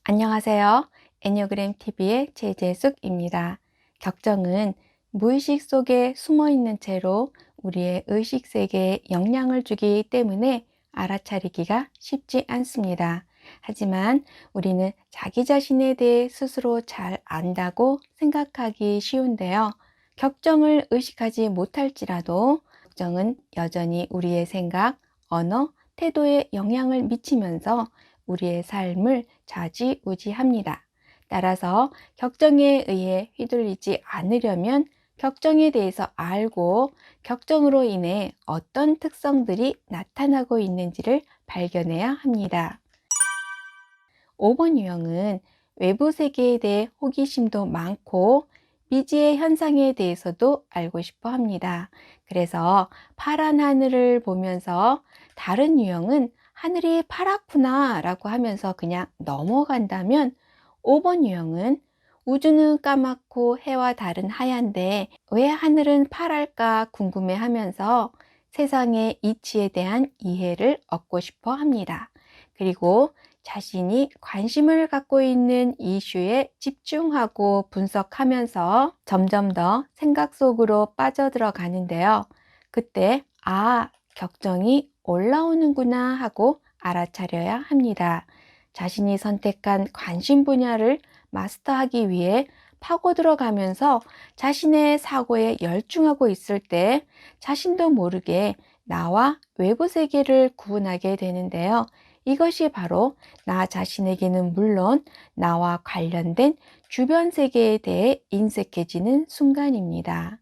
안녕하세요. 애니어그램 TV의 최재숙입니다. 격정은 무의식 속에 숨어 있는 채로 우리의 의식 세계에 영향을 주기 때문에 알아차리기가 쉽지 않습니다. 하지만 우리는 자기 자신에 대해 스스로 잘 안다고 생각하기 쉬운데요. 격정을 의식하지 못할지라도 격정은 여전히 우리의 생각, 언어, 태도에 영향을 미치면서 우리의 삶을 좌지우지합니다. 따라서 격정에 의해 휘둘리지 않으려면 격정에 대해서 알고 격정으로 인해 어떤 특성들이 나타나고 있는지를 발견해야 합니다. 5번 유형은 외부 세계에 대해 호기심도 많고 미지의 현상에 대해서도 알고 싶어 합니다. 그래서 파란 하늘을 보면서 다른 유형은 하늘이 파랗구나 라고 하면서 그냥 넘어간다면 5번 유형은 우주는 까맣고 해와 다른 하얀데 왜 하늘은 파랄까 궁금해 하면서 세상의 이치에 대한 이해를 얻고 싶어 합니다. 그리고 자신이 관심을 갖고 있는 이슈에 집중하고 분석하면서 점점 더 생각 속으로 빠져들어 가는데요. 그때, 격정이 올라오는구나 하고 알아차려야 합니다. 자신이 선택한 관심 분야를 마스터하기 위해 파고 들어가면서 자신의 사고에 열중하고 있을 때 자신도 모르게 나와 외부 세계를 구분하게 되는데요. 이것이 바로 나 자신에게는 물론 나와 관련된 주변 세계에 대해 인색해지는 순간입니다.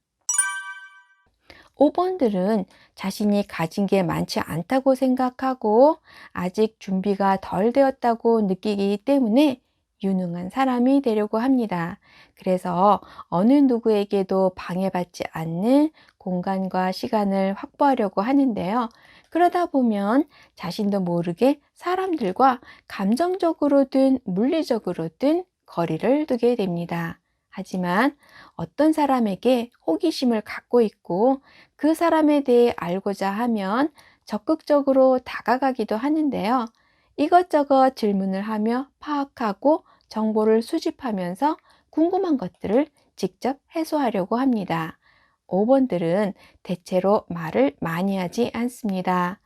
5번들은 자신이 가진 게 많지 않다고 생각하고 아직 준비가 덜 되었다고 느끼기 때문에 유능한 사람이 되려고 합니다. 그래서 어느 누구에게도 방해받지 않는 공간과 시간을 확보하려고 하는데요. 그러다 보면 자신도 모르게 사람들과 감정적으로든 물리적으로든 거리를 두게 됩니다. 하지만 어떤 사람에게 호기심을 갖고 있고 그 사람에 대해 알고자 하면 적극적으로 다가가기도 하는데요. 이것저것 질문을 하며 파악하고 정보를 수집하면서 궁금한 것들을 직접 해소하려고 합니다. 5번들은 대체로 말을 많이 하지 않습니다.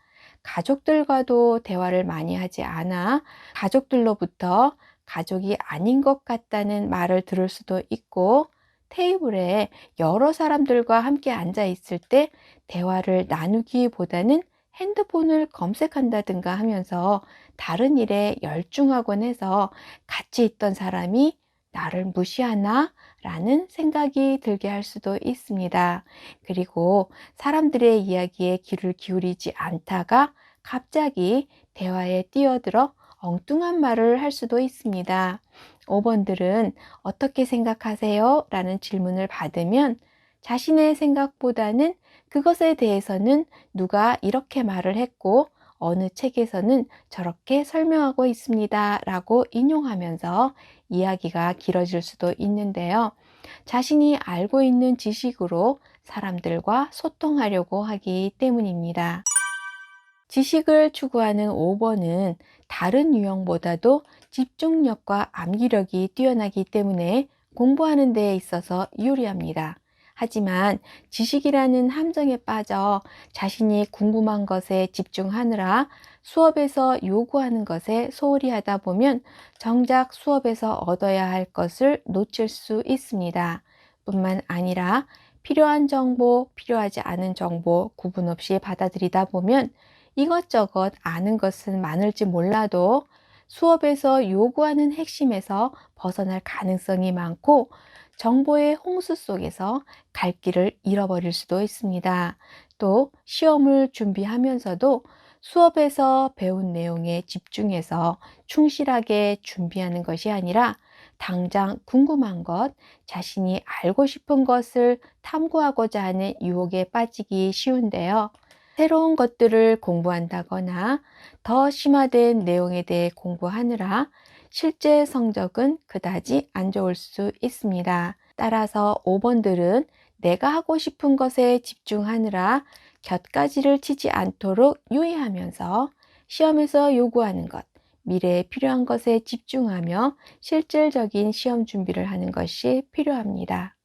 가족들과도 대화를 많이 하지 않아 가족들로부터 가족이 아닌 것 같다는 말을 들을 수도 있고 테이블에 여러 사람들과 함께 앉아 있을 때 대화를 나누기보다는 핸드폰을 검색한다든가 하면서 다른 일에 열중하곤 해서 같이 있던 사람이 나를 무시하나? 라는 생각이 들게 할 수도 있습니다. 그리고 사람들의 이야기에 귀를 기울이지 않다가 갑자기 대화에 뛰어들어 엉뚱한 말을 할 수도 있습니다. 5번들은 어떻게 생각하세요? 라는 질문을 받으면 자신의 생각보다는 그것에 대해서는 누가 이렇게 말을 했고 어느 책에서는 저렇게 설명하고 있습니다. 라고 인용하면서 이야기가 길어질 수도 있는데요. 자신이 알고 있는 지식으로 사람들과 소통하려고 하기 때문입니다. 지식을 추구하는 5번은 다른 유형보다도 집중력과 암기력이 뛰어나기 때문에 공부하는 데 있어서 유리합니다. 하지만 지식이라는 함정에 빠져 자신이 궁금한 것에 집중하느라 수업에서 요구하는 것에 소홀히 하다 보면 정작 수업에서 얻어야 할 것을 놓칠 수 있습니다. 뿐만 아니라 필요한 정보, 필요하지 않은 정보 구분 없이 받아들이다 보면 이것저것 아는 것은 많을지 몰라도 수업에서 요구하는 핵심에서 벗어날 가능성이 많고 정보의 홍수 속에서 갈 길을 잃어버릴 수도 있습니다. 또 시험을 준비하면서도 수업에서 배운 내용에 집중해서 충실하게 준비하는 것이 아니라 당장 궁금한 것, 자신이 알고 싶은 것을 탐구하고자 하는 유혹에 빠지기 쉬운데요. 새로운 것들을 공부한다거나 더 심화된 내용에 대해 공부하느라 실제 성적은 그다지 안 좋을 수 있습니다. 따라서 5번들은 내가 하고 싶은 것에 집중하느라 곁가지를 치지 않도록 유의하면서 시험에서 요구하는 것, 미래에 필요한 것에 집중하며 실질적인 시험 준비를 하는 것이 필요합니다.